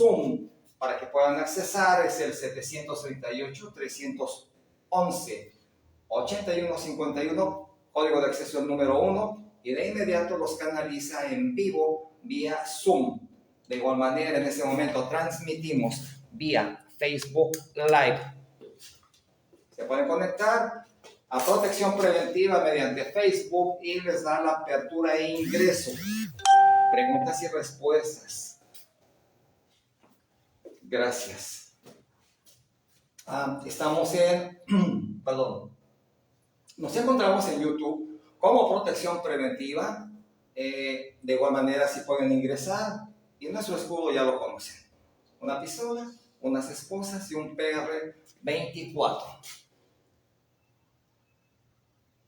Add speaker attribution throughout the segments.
Speaker 1: Zoom para que puedan accesar es el 738-311-8151, código de acceso el número 1, y de inmediato los canaliza en vivo vía Zoom. De igual manera, en este momento transmitimos vía Facebook Live. Se pueden conectar a Protección Preventiva mediante Facebook y les da la apertura e ingreso. Preguntas y respuestas. Gracias. Estamos nos encontramos en YouTube como Protección Preventiva. De igual manera, si pueden ingresar, y nuestro escudo ya lo conocen. Una pistola, unas esposas y un PR-24.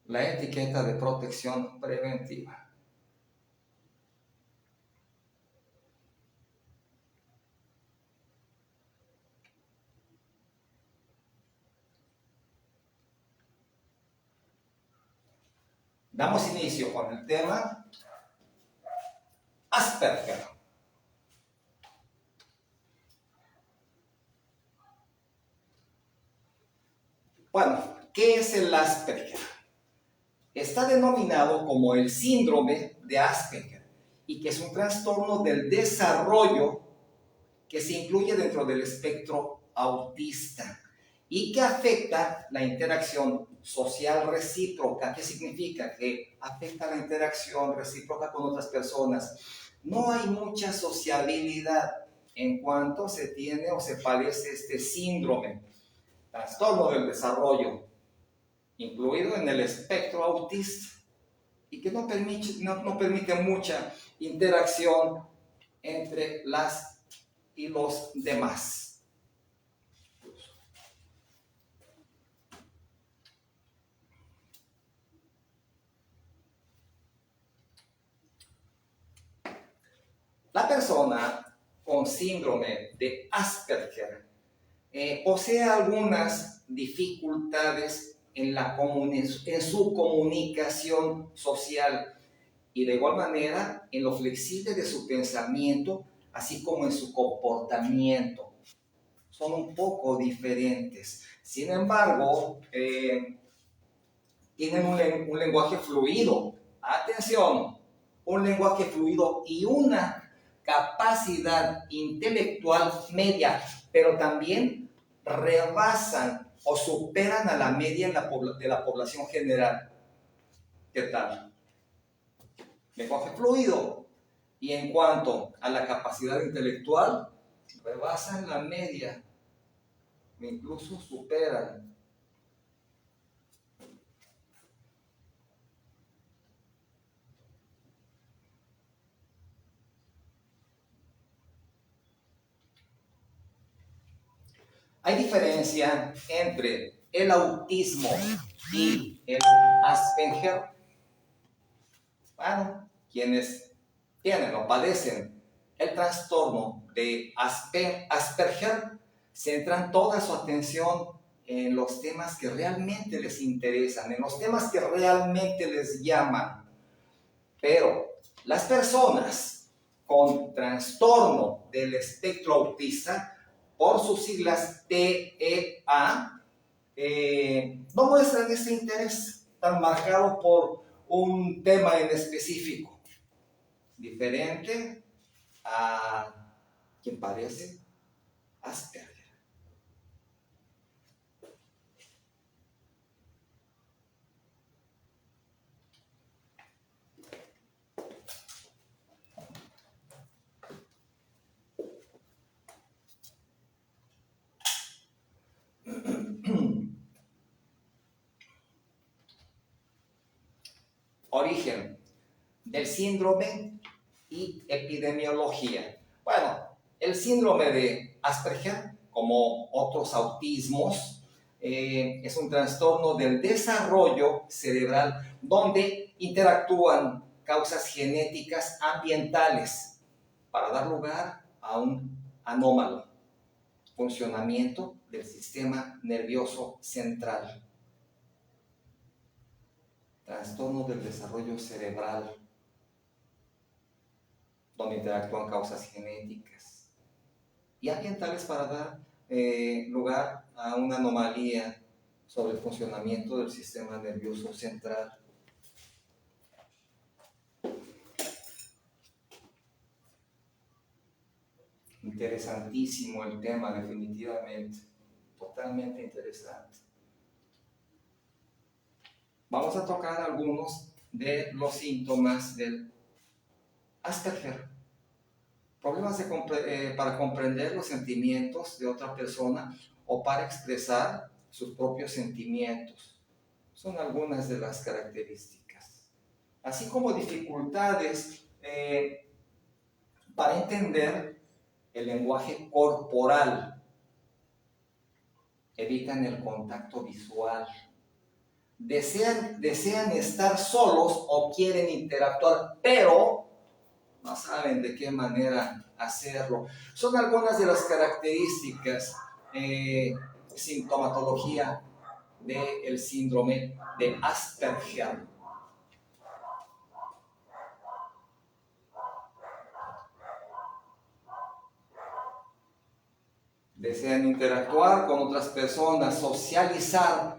Speaker 1: La etiqueta de Protección Preventiva. Damos inicio con el tema Asperger. Bueno, ¿qué es el Asperger? Está denominado como el síndrome de Asperger y que es un trastorno del desarrollo que se incluye dentro del espectro autista y que afecta la interacción social recíproca. ¿Qué significa? Que afecta la interacción recíproca con otras personas. No hay mucha sociabilidad en cuanto se tiene o se padece este síndrome, trastorno del desarrollo, incluido en el espectro autista, y que no permite mucha interacción entre las y los demás. La persona con síndrome de Asperger posee algunas dificultades en su comunicación social y de igual manera en lo flexible de su pensamiento, así como en su comportamiento. Son un poco diferentes. Sin embargo, tienen un lenguaje fluido. Atención, un lenguaje fluido y una capacidad intelectual media, pero también rebasan o superan a la media de la población general. ¿Qué tal? Lenguaje fluido. Y en cuanto a la capacidad intelectual, rebasan la media, incluso superan. Hay diferencia entre el autismo y el Asperger. Bueno, quienes tienen o padecen el trastorno de Asperger centran toda su atención en los temas que realmente les interesan, en los temas que realmente les llaman. Pero las personas con trastorno del espectro autista, por sus siglas TEA, no muestran ese interés tan marcado por un tema en específico, diferente a quien padece Asperger. Origen del síndrome y epidemiología. Bueno, el síndrome de Asperger, como otros autismos, es un trastorno del desarrollo cerebral donde interactúan causas genéticas ambientales para dar lugar a un anómalo funcionamiento del sistema nervioso central. Trastorno del desarrollo cerebral, donde interactúan causas genéticas. y ambientales para dar lugar a una anomalía sobre el funcionamiento del sistema nervioso central. Interesantísimo el tema, definitivamente. Totalmente interesante. Vamos a tocar algunos de los síntomas del Asperger. Problemas para comprender los sentimientos de otra persona o para expresar sus propios sentimientos. Son algunas de las características. Así como dificultades para entender el lenguaje corporal. Evitan el contacto visual. Desean estar solos o quieren interactuar, pero no saben de qué manera hacerlo. Son algunas de las características, sintomatología del síndrome de Asperger. Desean interactuar con otras personas, socializar,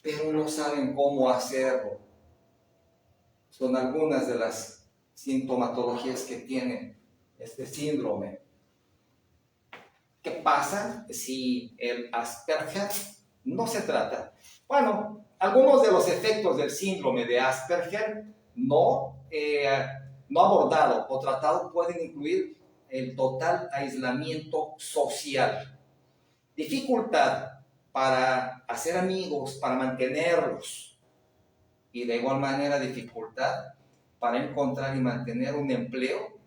Speaker 1: pero no saben cómo hacerlo. Son algunas de las sintomatologías que tiene este síndrome. ¿Qué pasa si el Asperger no se trata? Bueno, algunos de los efectos del síndrome de Asperger no abordado o tratado pueden incluir el total aislamiento social, dificultad para hacer amigos, para mantenerlos, y de igual manera dificultad para encontrar y mantener un empleo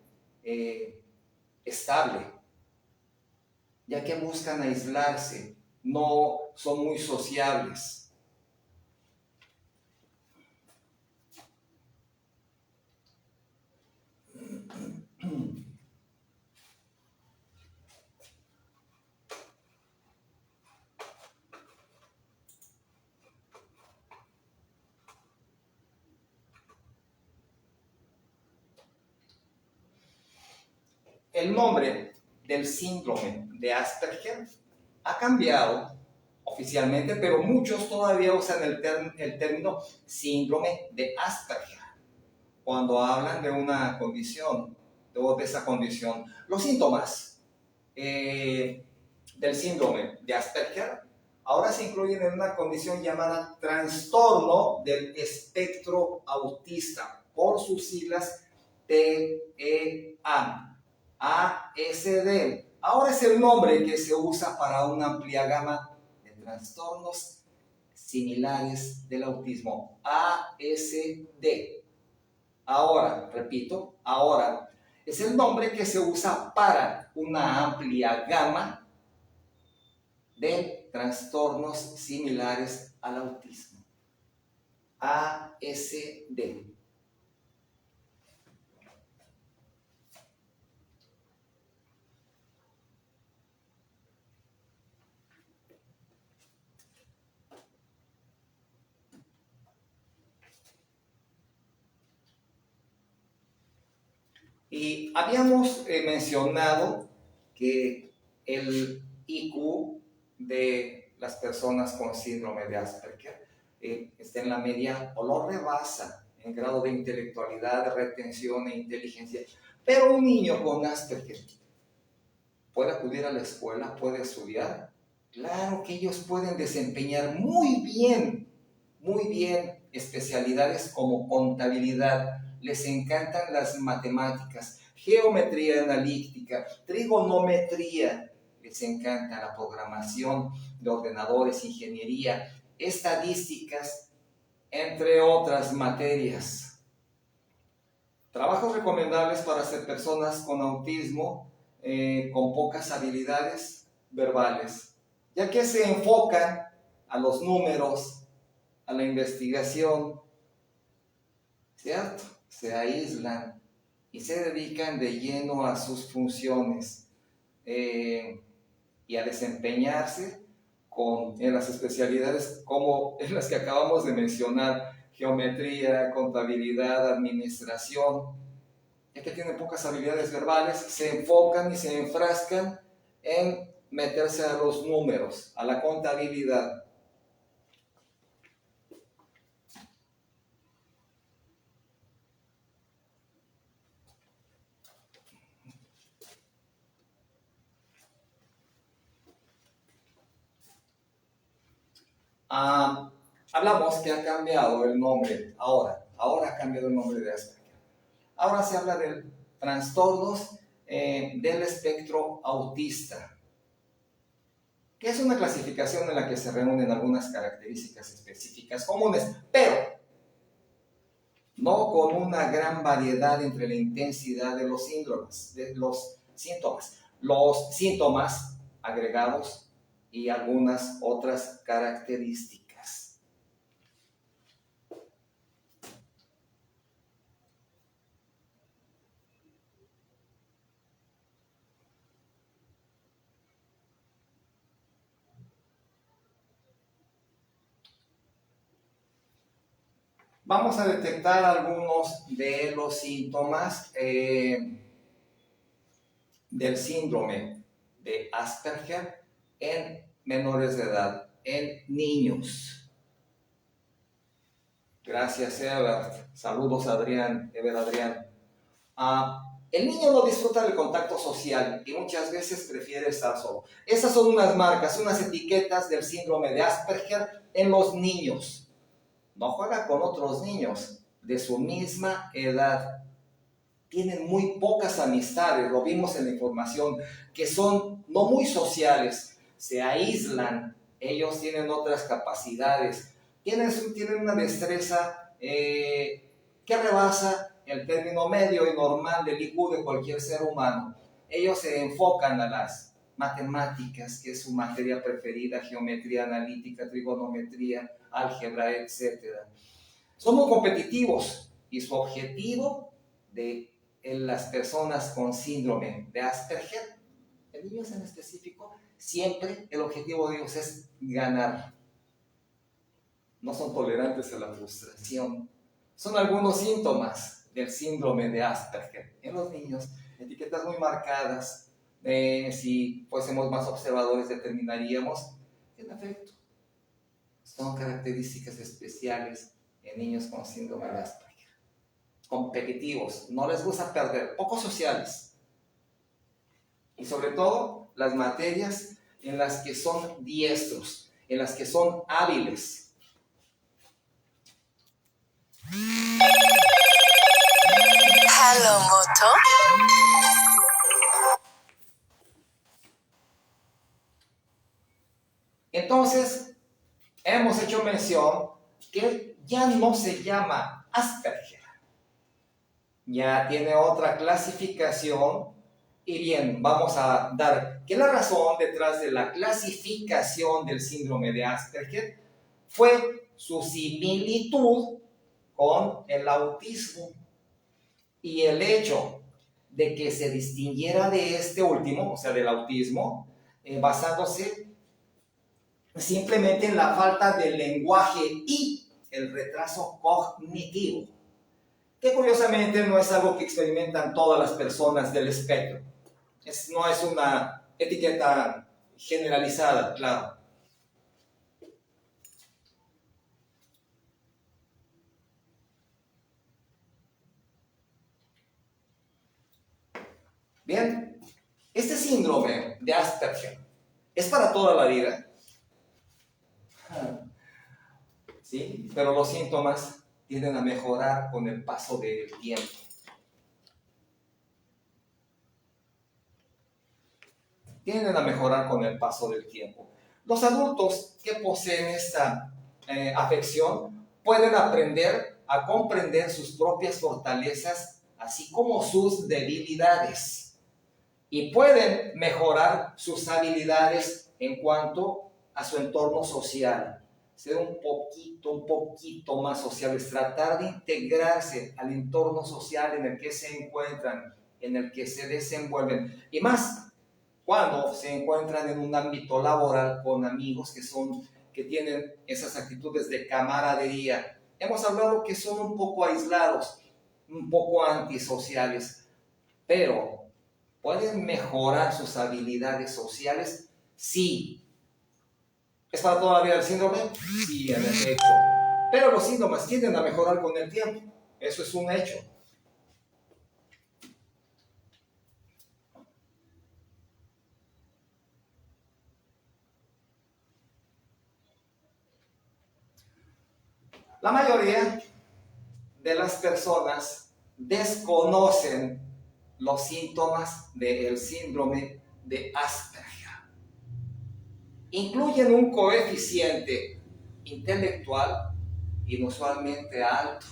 Speaker 1: estable, ya que buscan aislarse, no son muy sociables. El nombre del síndrome de Asperger ha cambiado oficialmente, pero muchos todavía usan el término síndrome de Asperger cuando hablan de una condición o de esa condición. Los síntomas del síndrome de Asperger ahora se incluyen en una condición llamada trastorno del espectro autista, por sus siglas TEA. ASD. Ahora es el nombre que se usa para una amplia gama de trastornos similares del autismo. ASD. Ahora, repito, ahora es el nombre que se usa para una amplia gama de trastornos similares al autismo. ASD. Y habíamos mencionado que el IQ de las personas con síndrome de Asperger está en la media o lo rebasa en grado de intelectualidad, de retención e inteligencia. Pero un niño con Asperger puede acudir a la escuela, puede estudiar. Claro que ellos pueden desempeñar muy bien especialidades como contabilidad. Les encantan las matemáticas, geometría analítica, trigonometría. Les encanta la programación de ordenadores, ingeniería, estadísticas, entre otras materias. Trabajos recomendables para hacer personas con autismo con pocas habilidades verbales, ya que se enfocan a los números, a la investigación, ¿cierto? Se aíslan y se dedican de lleno a sus funciones y a desempeñarse en las especialidades como en las que acabamos de mencionar: geometría, contabilidad, administración. Ya que tienen pocas habilidades verbales, se enfocan y se enfrascan en meterse a los números, a la contabilidad. Hablamos que ha cambiado el nombre, ahora ha cambiado el nombre de Asperger. Ahora se habla de trastornos del espectro autista, que es una clasificación en la que se reúnen algunas características específicas comunes, pero no con una gran variedad entre la intensidad de los síntomas, los síntomas agregados y algunas otras características. Vamos a detectar algunos de los síntomas del síndrome de Asperger en menores de edad, en niños. Gracias, Ebert. Saludos, Adrián. El niño no disfruta del contacto social y muchas veces prefiere estar solo. Esas son unas marcas, unas etiquetas del síndrome de Asperger en los niños. No juega con otros niños de su misma edad. Tienen muy pocas amistades, lo vimos en la información, que son no muy sociales, se aíslan, ellos tienen otras capacidades, tienen una destreza que rebasa el término medio y normal del IQ de cualquier ser humano. Ellos se enfocan a las matemáticas, que es su materia preferida, geometría analítica, trigonometría, álgebra, etc. Son muy competitivos y su objetivo en las personas con síndrome de Asperger, en niños en específico, siempre el objetivo de ellos es ganar. No son tolerantes a la frustración. Son algunos síntomas del síndrome de Asperger. En los niños, etiquetas muy marcadas. Si fuésemos más observadores, determinaríamos que en efecto son características especiales en niños con síndrome de Asperger. Competitivos, no les gusta perder, poco sociales. Y sobre todo, las materias en las que son diestros, en las que son hábiles.
Speaker 2: Hello, Moto.
Speaker 1: Entonces, hemos hecho mención que ya no se llama Asperger. Ya tiene otra clasificación. Y bien, vamos a dar que la razón detrás de la clasificación del síndrome de Asperger fue su similitud con el autismo y el hecho de que se distinguiera de este último, o sea, del autismo, basándose simplemente en la falta de lenguaje y el retraso cognitivo, que curiosamente no es algo que experimentan todas las personas del espectro. No es una etiqueta generalizada, claro. Bien, este síndrome de Asperger es para toda la vida, ¿sí? Pero los síntomas tienden a mejorar con el paso del tiempo. Tienden a mejorar con el paso del tiempo. Los adultos que poseen esta afección pueden aprender a comprender sus propias fortalezas, así como sus debilidades, y pueden mejorar sus habilidades en cuanto a su entorno social. Ser un poquito más sociales, tratar de integrarse al entorno social en el que se encuentran, en el que se desenvuelven, y más cuando se encuentran en un ámbito laboral con amigos que tienen esas actitudes de camaradería. Hemos hablado que son un poco aislados, un poco antisociales, pero ¿Pueden mejorar sus habilidades sociales? Sí. ¿Es para toda la vida el síndrome? Sí, en efecto. Pero los síntomas tienden a mejorar con el tiempo. Eso es un hecho. La mayoría de las personas desconocen los síntomas del síndrome de Asperger. Incluyen un coeficiente intelectual inusualmente alto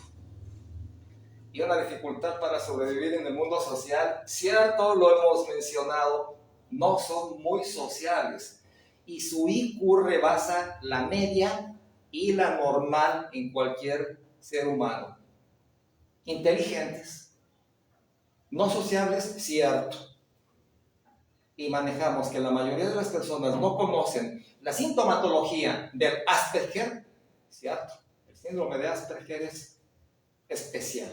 Speaker 1: y una dificultad para sobrevivir en el mundo social. Cierto, lo hemos mencionado, no son muy sociales y su IQ rebasa la media y la normal en cualquier ser humano. Inteligentes, no sociables, cierto. Y manejamos que la mayoría de las personas no conocen la sintomatología del Asperger, cierto. El síndrome de Asperger es especial.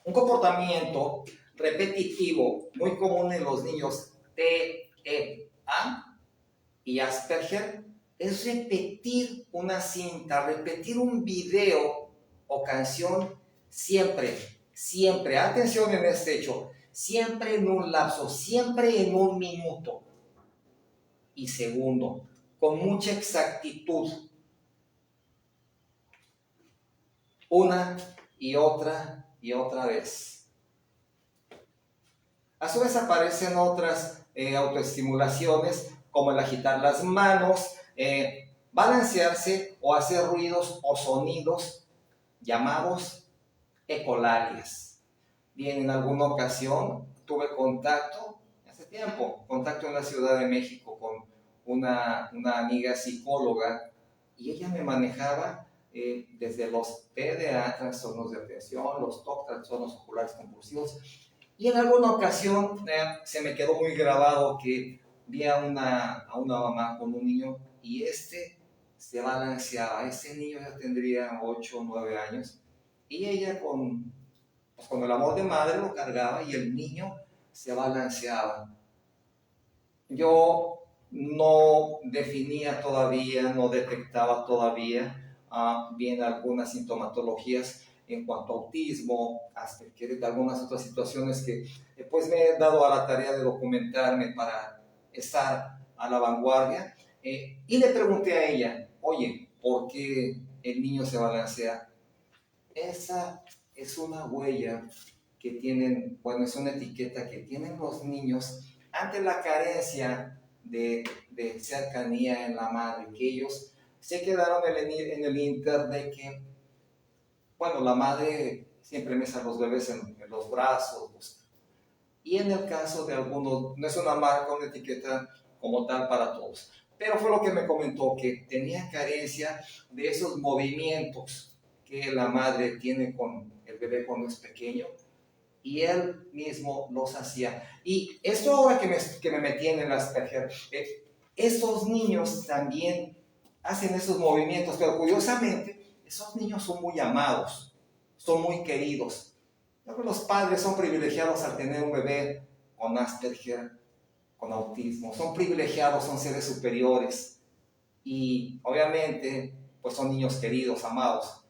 Speaker 1: Un comportamiento repetitivo muy común en los niños TEA y Asperger es repetir una cinta, repetir un video o canción siempre, atención en este hecho, siempre en un lapso, siempre en un minuto y segundo, con mucha exactitud, una y otra vez. A su vez aparecen otras autoestimulaciones, como el agitar las manos, balancearse o hacer ruidos o sonidos llamados ecolalias. Bien, en alguna ocasión tuve contacto, hace tiempo, contacto en la Ciudad de México con una amiga psicóloga y ella me manejaba desde los TDA, trastornos de atención, los TOC, trastornos oculares compulsivos. Y en alguna ocasión se me quedó muy grabado que vi a una mamá con un niño y se balanceaba. Ese niño ya tendría 8 o 9 años y ella con el amor de madre lo cargaba y el niño se balanceaba. Yo no definía todavía, no detectaba todavía bien algunas sintomatologías en cuanto a autismo, Asperger, de algunas otras situaciones que pues me he dado a la tarea de documentarme para estar a la vanguardia. Y le pregunté a ella, oye, ¿por qué el niño se balancea? Esa es una huella que tienen, bueno, es una etiqueta que tienen los niños ante la carencia de cercanía en la madre, que ellos se quedaron en el inter de que, bueno, la madre siempre mece a los bebés en los brazos, pues, y en el caso de algunos, no es una marca, una etiqueta como tal para todos, pero fue lo que me comentó, que tenía carencia de esos movimientos que la madre tiene con el bebé cuando es pequeño, y él mismo los hacía. Y esto ahora que me metí en el Asperger, esos niños también hacen esos movimientos, pero curiosamente, esos niños son muy amados, son muy queridos. Yo creo que los padres son privilegiados al tener un bebé con Asperger, con autismo, son privilegiados, son seres superiores y obviamente pues son niños queridos, amados,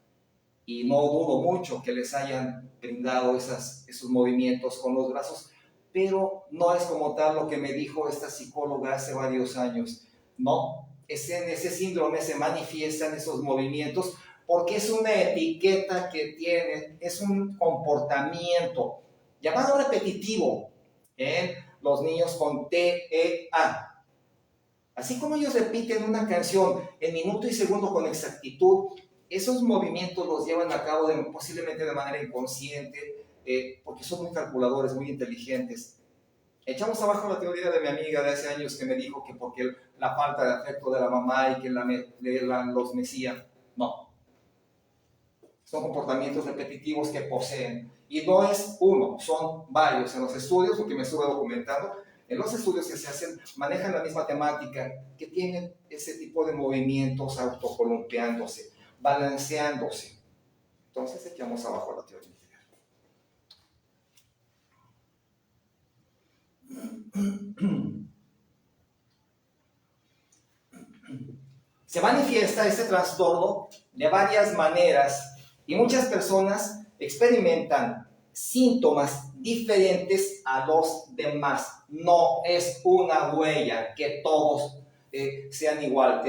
Speaker 1: y no dudo mucho que les hayan brindado esos movimientos con los brazos, pero no es como tal lo que me dijo esta psicóloga hace varios años. No, en ese síndrome se manifiestan esos movimientos porque es una etiqueta que tiene, es un comportamiento llamado repetitivo en los niños con TEA. Así como ellos repiten una canción en minuto y segundo con exactitud, esos movimientos los llevan a cabo posiblemente de manera inconsciente, porque son muy calculadores, muy inteligentes. Echamos abajo la teoría de mi amiga de hace años que me dijo que porque la falta de afecto de la mamá y que los mecía. No. Son comportamientos repetitivos que poseen. Y no es uno, son varios. En los estudios, porque me estuve documentando, en los estudios que se hacen, manejan la misma temática, que tienen ese tipo de movimientos autocolumpiándose, balanceándose. Entonces echamos abajo la teoría integral. Se manifiesta este trastorno de varias maneras y muchas personas experimentan síntomas diferentes a los demás. No es una huella que todos sean igual,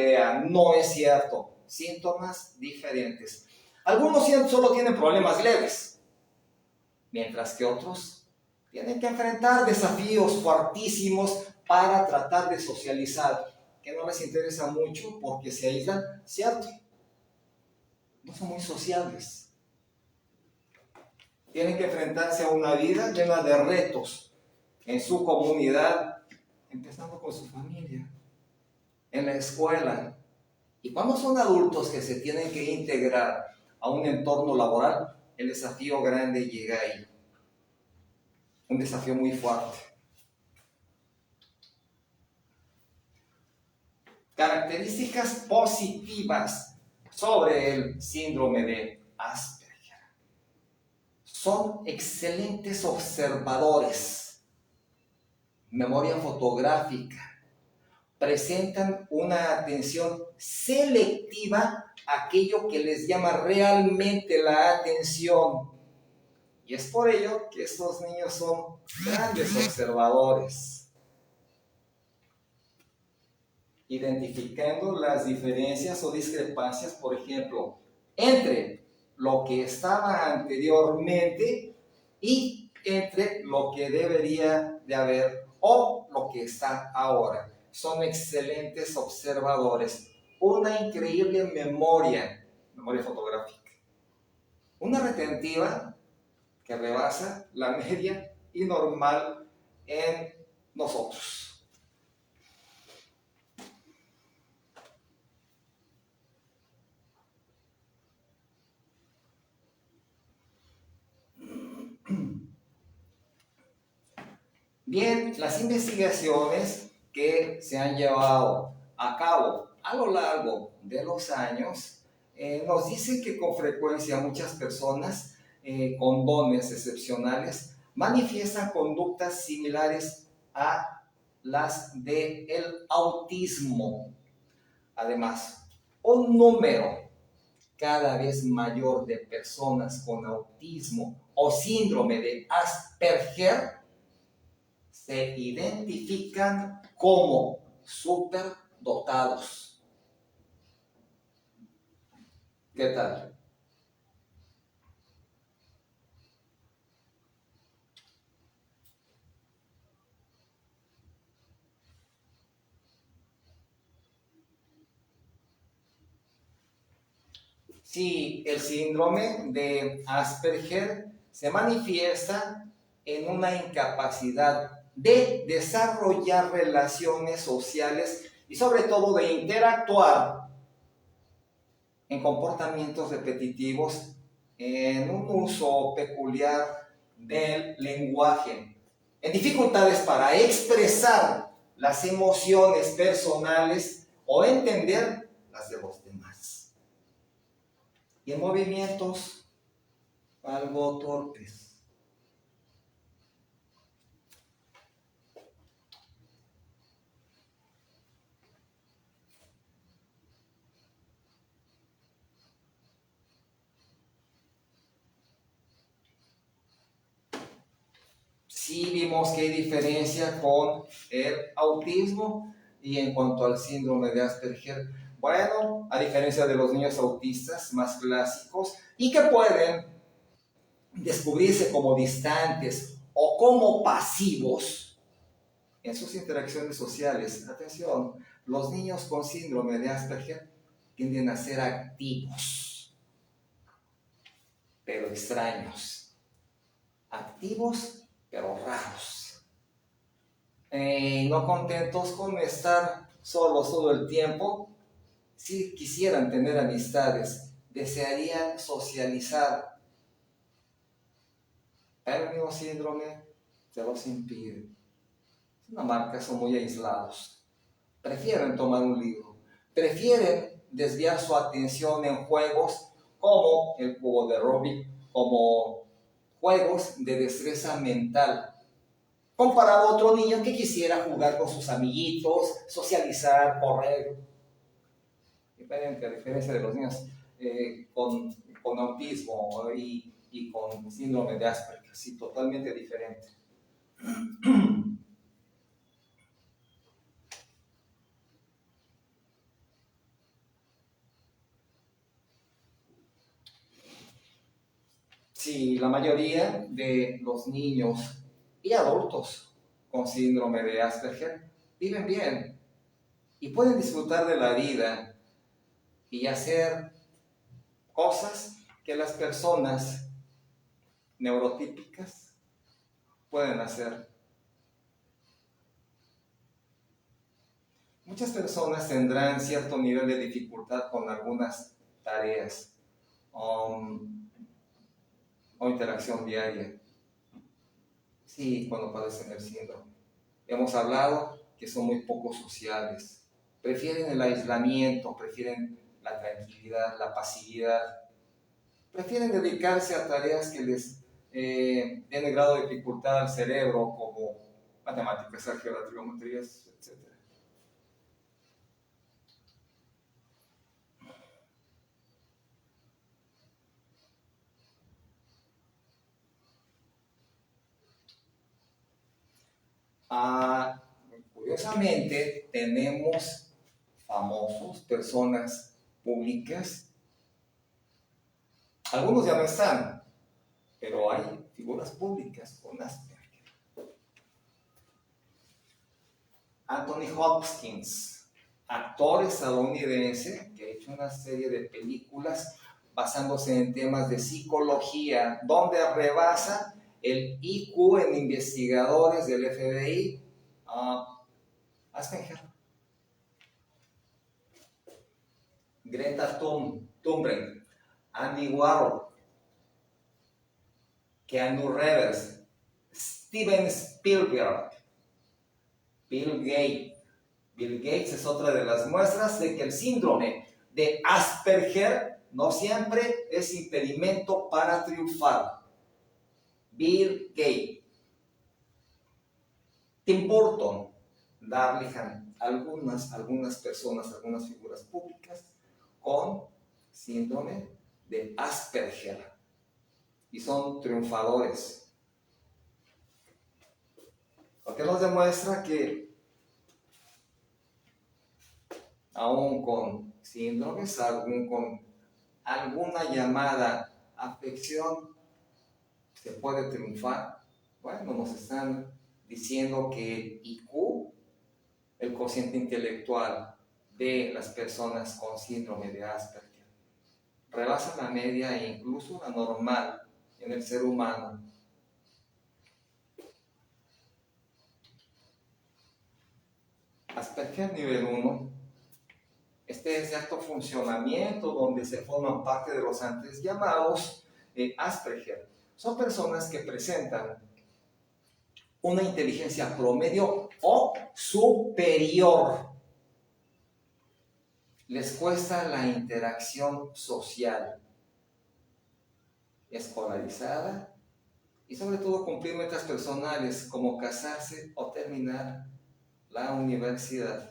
Speaker 1: no es cierto. Síntomas diferentes. Algunos solo tienen problemas leves, mientras que otros tienen que enfrentar desafíos fuertísimos para tratar de socializar, que no les interesa mucho porque se aíslan, ¿cierto? No son muy sociables. Tienen que enfrentarse a una vida llena de retos en su comunidad, empezando con su familia, en la escuela. Y cuando son adultos que se tienen que integrar a un entorno laboral, el desafío grande llega ahí. Un desafío muy fuerte. Características positivas sobre el síndrome de Asperger. Son excelentes observadores, memoria fotográfica, presentan una atención selectiva a aquello que les llama realmente la atención. Y es por ello que estos niños son grandes observadores. Identificando las diferencias o discrepancias, por ejemplo, entre lo que estaba anteriormente y entre lo que debería de haber o lo que está ahora. Son excelentes observadores, una increíble memoria fotográfica, una retentiva que rebasa la media y normal en nosotros. Bien, las investigaciones que se han llevado a cabo a lo largo de los años nos dicen que con frecuencia muchas personas con dones excepcionales manifiestan conductas similares a las del autismo. Además, un número cada vez mayor de personas con autismo o síndrome de Asperger se identifican como superdotados. ¿Qué tal? Sí, el síndrome de Asperger se manifiesta en una incapacidad de desarrollar relaciones sociales y sobre todo de interactuar en comportamientos repetitivos, en un uso peculiar del lenguaje, en dificultades para expresar las emociones personales o entender las de los demás. Y en movimientos algo torpes. Sí vimos que hay diferencia con el autismo y en cuanto al síndrome de Asperger. Bueno, a diferencia de los niños autistas más clásicos y que pueden descubrirse como distantes o como pasivos en sus interacciones sociales. Atención, los niños con síndrome de Asperger tienden a ser activos, pero extraños. Activos pero raros. No contentos con estar solos todo el tiempo, sí quisieran tener amistades, desearían socializar, pero el mismo síndrome se los impide. Es una marca, son muy aislados. Prefieren tomar un libro, prefieren desviar su atención en juegos como el cubo de Rubik, como juegos de destreza mental, comparado a otro niño que quisiera jugar con sus amiguitos, socializar, correr. Diferente, a diferencia de los niños con autismo y con síndrome de Asperger, sí, totalmente diferente. Sí, la mayoría de los niños y adultos con síndrome de Asperger viven bien y pueden disfrutar de la vida y hacer cosas que las personas neurotípicas pueden hacer. Muchas personas tendrán cierto nivel de dificultad con algunas tareas o interacción diaria. Sí, cuando padecen el síndrome. Hemos hablado que son muy poco sociables. Prefieren el aislamiento, prefieren la tranquilidad, la pasividad. Prefieren dedicarse a tareas que les den grado de dificultad al cerebro, como matemáticas, álgebra, trigonometrías, etc. Curiosamente, tenemos famosos, personas públicas. Algunos ya no están, pero hay figuras públicas con Asperger. Anthony Hopkins, actor estadounidense que ha hecho una serie de películas basándose en temas de psicología, donde rebasa el IQ en investigadores del FBI. Asperger. Greta Thunberg, Andy Warhol, Keanu Reeves, Steven Spielberg, Bill Gates. Bill Gates es otra de las muestras de que el síndrome de Asperger no siempre es impedimento para triunfar. Bill Gates, Tim Burton, Darlingham, algunas personas, algunas figuras públicas con síndrome de Asperger y son triunfadores. Lo que nos demuestra que aún con síndromes, aún con alguna llamada afección, se puede triunfar. Bueno, nos están diciendo que el IQ, el cociente intelectual de las personas con síndrome de Asperger, rebasa la media e incluso la normal en el ser humano. Asperger nivel 1, este es de alto funcionamiento donde se forman parte de los antes llamados Asperger. Son personas que presentan una inteligencia promedio o superior. Les cuesta la interacción social, escolarizada y sobre todo cumplir metas personales como casarse o terminar la universidad.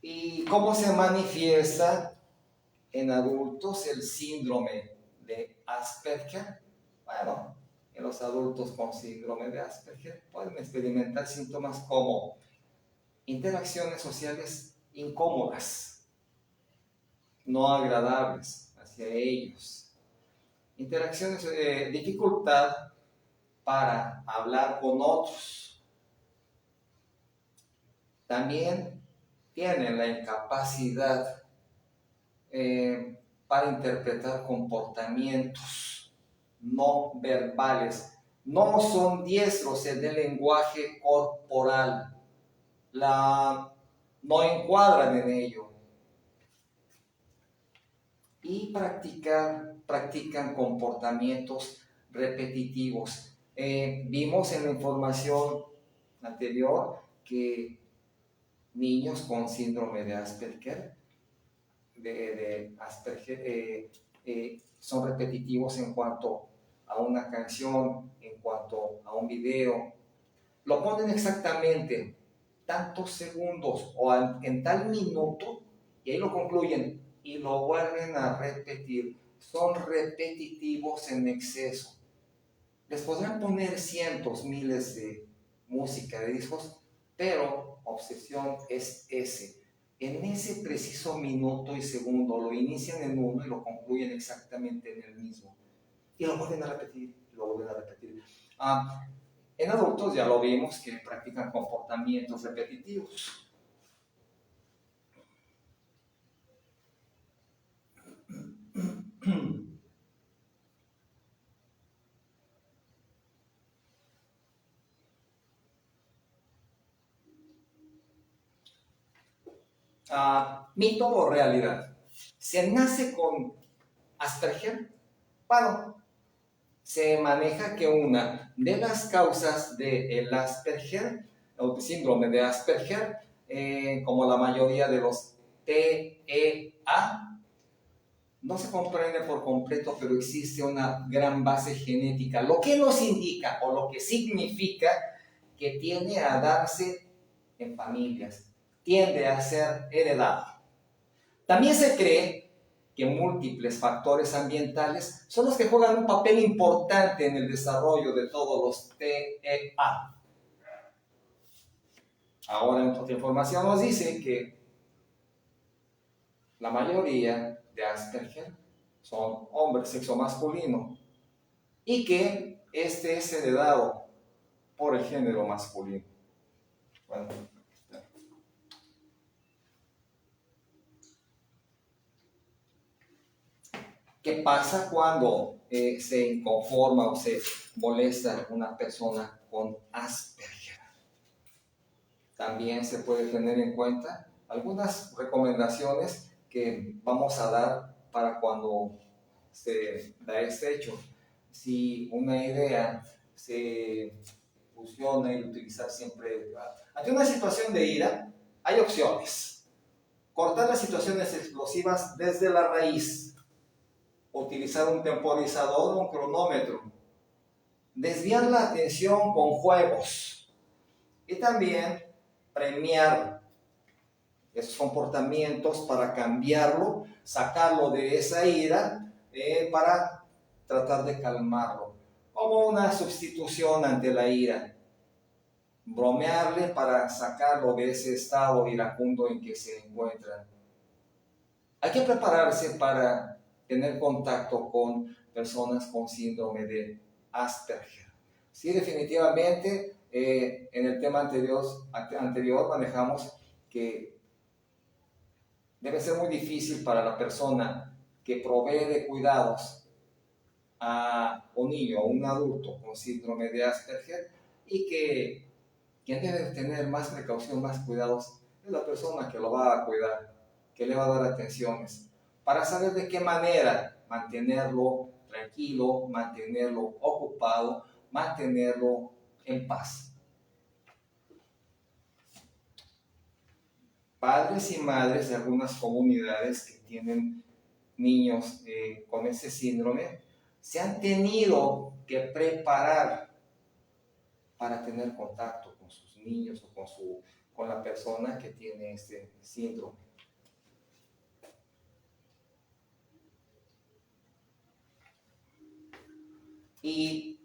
Speaker 1: ¿Y cómo se manifiesta en adultos el síndrome de Asperger? Bueno, en los adultos con síndrome de Asperger pueden experimentar síntomas como interacciones sociales incómodas, no agradables hacia ellos, interacciones, dificultad para hablar con otros. También tienen la incapacidad para interpretar comportamientos no verbales. No son diestros en el lenguaje corporal. No encuadran en ello. Y practican comportamientos repetitivos. Vimos en la información anterior que niños con síndrome de Asperger, son repetitivos en cuanto a una canción, en cuanto a un video. Lo ponen exactamente tantos segundos o en tal minuto y ahí lo concluyen y lo vuelven a repetir. Son repetitivos en exceso. Les podrán poner cientos, miles de música, de discos, pero obsesión es ese. En ese preciso minuto y segundo lo inician en uno y lo concluyen exactamente en el mismo. Y lo vuelven a repetir, y lo vuelven a repetir. En adultos ya lo vimos que practican comportamientos repetitivos. ¿Mito o realidad? ¿Se nace con Asperger? Bueno, se maneja que una de las causas del Asperger, o síndrome de Asperger, como la mayoría de los TEA, no se comprende por completo, pero existe una gran base genética, lo que nos indica o lo que significa que tiende a darse en familias, tiende a ser heredado. También se cree que múltiples factores ambientales son los que juegan un papel importante en el desarrollo de todos los TEA. Ahora, otra información nos dice que la mayoría de Asperger son hombres, sexo masculino, y que este es heredado por el género masculino. Bueno, ¿qué pasa cuando se inconforma o se molesta una persona con Asperger? También se puede tener en cuenta algunas recomendaciones que vamos a dar para cuando se da este hecho. Si una idea se fusiona y utilizar siempre ante una situación de ira, hay opciones. Cortar las situaciones explosivas desde la raíz, utilizar un temporizador o un cronómetro, desviar la atención con juegos y también premiar esos comportamientos para cambiarlo, sacarlo de esa ira para tratar de calmarlo, como una sustitución ante la ira. Bromearle para sacarlo de ese estado iracundo en que se encuentra. Hay que prepararse para tener contacto con personas con síndrome de Asperger. Sí, definitivamente, en el tema anterior manejamos que debe ser muy difícil para la persona que provee de cuidados a un niño o un adulto con síndrome de Asperger y que quien debe tener más precaución, más cuidados, es la persona que lo va a cuidar, que le va a dar atenciones, para saber de qué manera mantenerlo tranquilo, mantenerlo ocupado, mantenerlo en paz. Padres y madres de algunas comunidades que tienen niños con ese síndrome se han tenido que preparar para tener contacto con sus niños o con la persona que tiene este síndrome. Y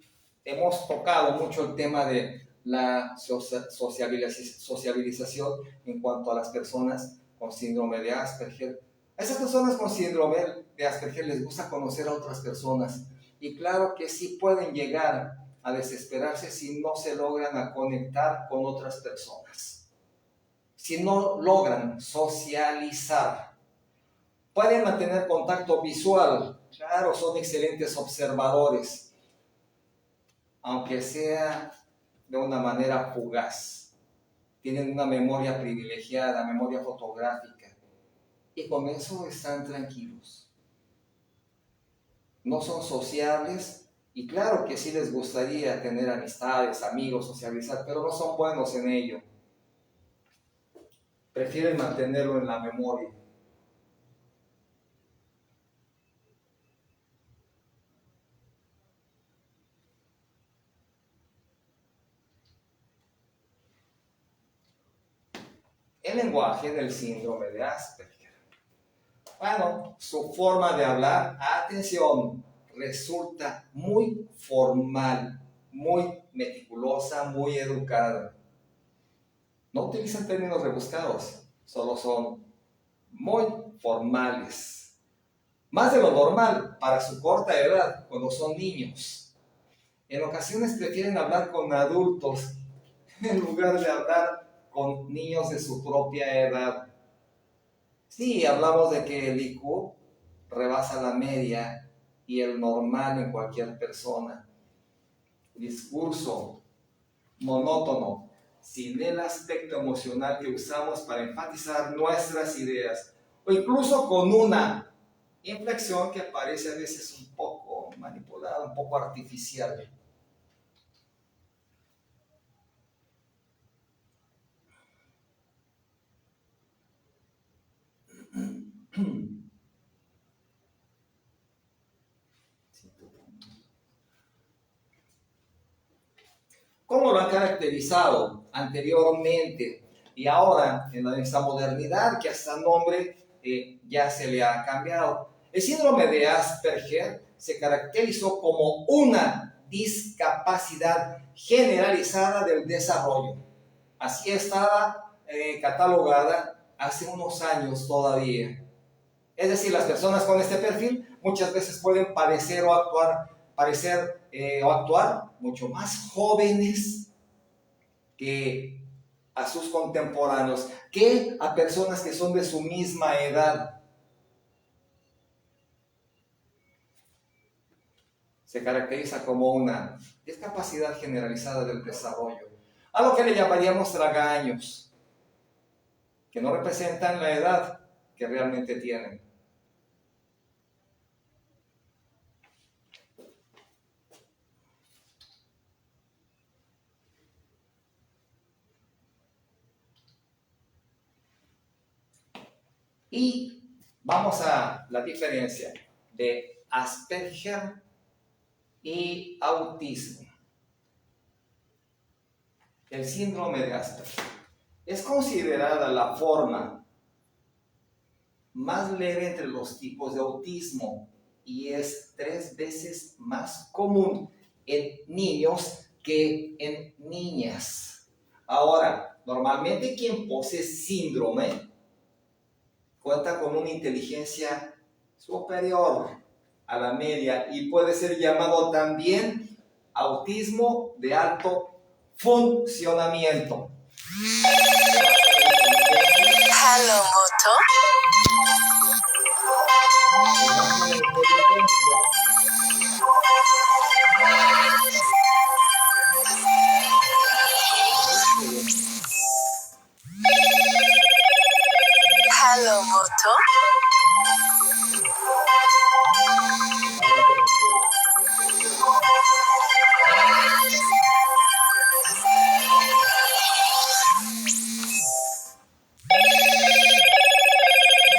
Speaker 1: hemos tocado mucho el tema de la sociabilización en cuanto a las personas con síndrome de Asperger. A esas personas con síndrome de Asperger les gusta conocer a otras personas y claro que sí pueden llegar a desesperarse si no se logran a conectar con otras personas, si no logran socializar. Pueden mantener contacto visual, claro, son excelentes observadores, aunque sea de una manera fugaz. Tienen una memoria privilegiada, memoria fotográfica, y con eso están tranquilos. No son sociables, y claro que sí les gustaría tener amistades, amigos, socializar, pero no son buenos en ello. Prefieren mantenerlo en la memoria. El lenguaje del síndrome de Asperger. Bueno, su forma de hablar, atención, resulta muy formal, muy meticulosa, muy educada. No utilizan términos rebuscados, solo son muy formales. Más de lo normal para su corta edad, cuando son niños. En ocasiones prefieren hablar con adultos en lugar de hablar con niños de su propia edad. Sí, hablamos de que el IQ rebasa la media y el normal en cualquier persona. Discurso monótono, sin el aspecto emocional que usamos para enfatizar nuestras ideas, o incluso con una inflexión que parece a veces un poco manipulada, un poco artificial. ¿Cómo lo han caracterizado anteriormente y ahora en esta modernidad que hasta nombre ya se le ha cambiado? El síndrome de Asperger se caracterizó como una discapacidad generalizada del desarrollo. Así estaba catalogada hace unos años todavía. Es decir, las personas con este perfil muchas veces pueden parecer o actuar mucho más jóvenes que a sus contemporáneos, que a personas que son de su misma edad. Se caracteriza como una discapacidad generalizada del desarrollo, a lo que le llamaríamos tragaños, que no representan la edad que realmente tienen. Y vamos a la diferencia de Asperger y autismo. El síndrome de Asperger es considerada la forma más leve entre los tipos de autismo y es 3 veces más común en niños que en niñas. Ahora, normalmente quien posee síndrome cuenta con una inteligencia superior a la media y puede ser llamado también autismo de alto funcionamiento.
Speaker 2: Hello, Moto. Hello, Moto.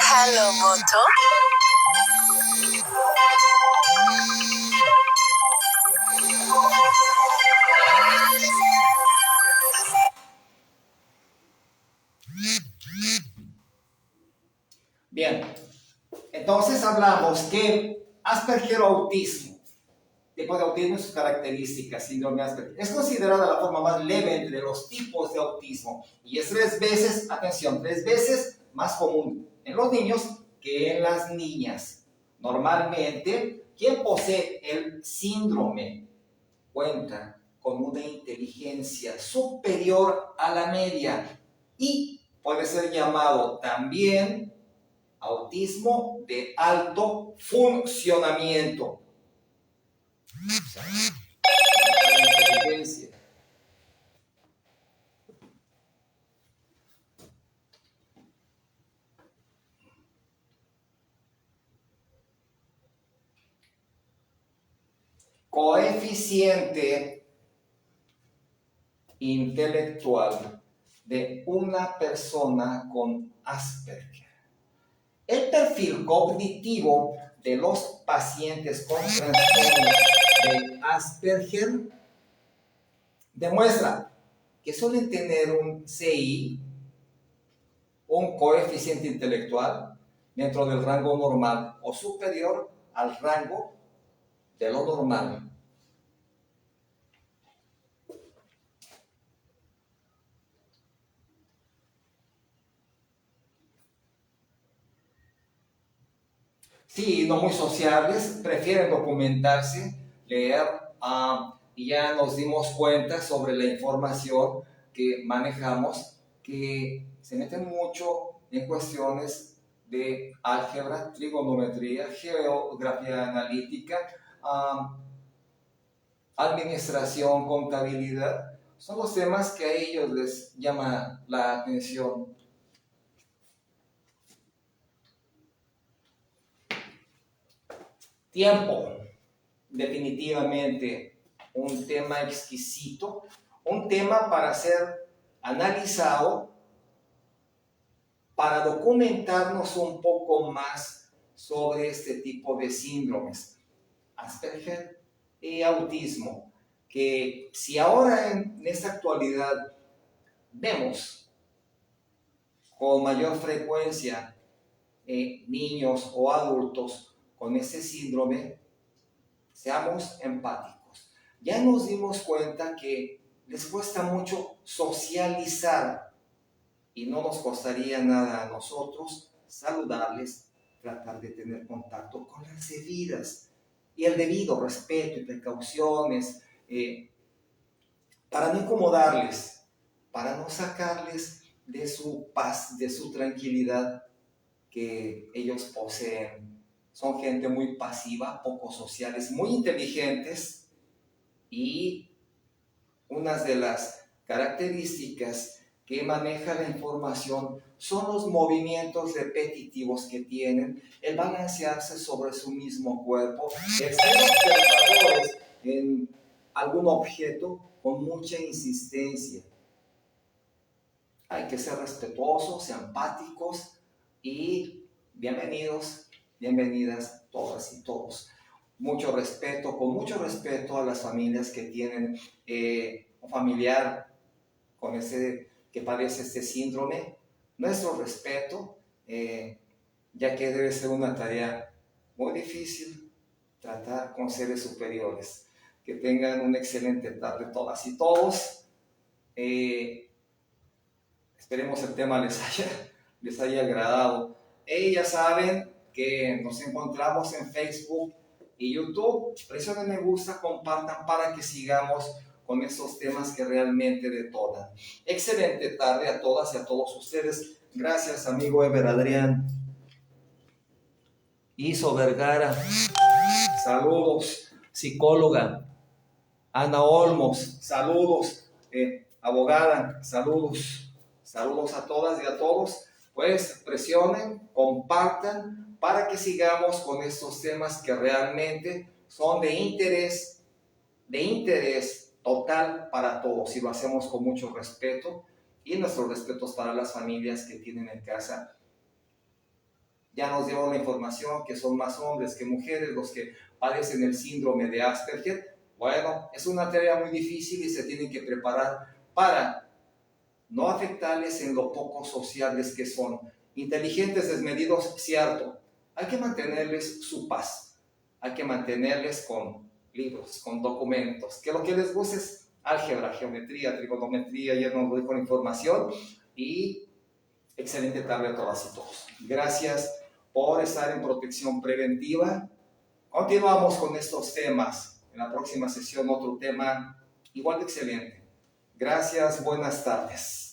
Speaker 2: Hello, Moto.
Speaker 1: Bien, entonces hablamos que Asperger o autismo, tipo de autismo y sus características, síndrome Asperger, es considerada la forma más leve entre los tipos de autismo y es 3 veces, atención, 3 veces más común en los niños que en las niñas. Normalmente, quien posee el síndrome cuenta con una inteligencia superior a la media y puede ser llamado también autismo de alto funcionamiento. Inteligencia. Coeficiente intelectual de una persona con Asperger. El perfil cognitivo de los pacientes con trastornos de Asperger demuestra que suelen tener un CI, un coeficiente intelectual, dentro del rango normal o superior al rango de lo normal. Sí, no muy sociables, prefieren documentarse, leer, y ya nos dimos cuenta sobre la información que manejamos, que se meten mucho en cuestiones de álgebra, trigonometría, geografía analítica, administración, contabilidad. Son los temas que a ellos les llama la atención. Tiempo, definitivamente un tema exquisito, un tema para ser analizado, para documentarnos un poco más sobre este tipo de síndromes, Asperger y autismo, que si ahora en esta actualidad vemos con mayor frecuencia niños o adultos con ese síndrome, seamos empáticos. Ya nos dimos cuenta que les cuesta mucho socializar y no nos costaría nada a nosotros saludarles, tratar de tener contacto con las debidas y el debido respeto y precauciones, para no incomodarles, para no sacarles de su paz, de su tranquilidad que ellos poseen. Son gente muy pasiva, poco sociales, muy inteligentes, y unas de las características que maneja la información son los movimientos repetitivos que tienen, el balancearse sobre su mismo cuerpo, el ser observadores en algún objeto con mucha insistencia. Hay que ser respetuosos, empáticos y bienvenidos, bienvenidas todas y todos. Mucho respeto, con mucho respeto a las familias que tienen un familiar con que padece este síndrome. Nuestro respeto, ya que debe ser una tarea muy difícil tratar con seres superiores. Que tengan una excelente tarde todas y todos. Esperemos el tema les haya agradado. Ya saben que nos encontramos en Facebook y YouTube. Presionen me gusta, compartan para que sigamos con esos temas que realmente detonan. Excelente tarde a todas y a todos ustedes. Gracias, amigo Ever Adrián. Iso Vergara, saludos. Psicóloga Ana Olmos, saludos. Abogada, saludos. Saludos a todas y a todos. Pues presionen, compartan para que sigamos con estos temas que realmente son de interés total para todos, y lo hacemos con mucho respeto, y nuestros respetos para las familias que tienen en casa. Ya nos dieron la información que son más hombres que mujeres los que padecen el síndrome de Asperger. Bueno, es una tarea muy difícil y se tienen que preparar para no afectarles en lo poco sociables que son. Inteligentes, desmedidos, cierto. Hay que mantenerles su paz. Hay que mantenerles con libros, con documentos. Que lo que les guste es álgebra, geometría, trigonometría. Ya nos doy con información. Y excelente tarde a todas y todos. Gracias por estar en protección preventiva. Continuamos con estos temas. En la próxima sesión otro tema igual de excelente. Gracias, buenas tardes.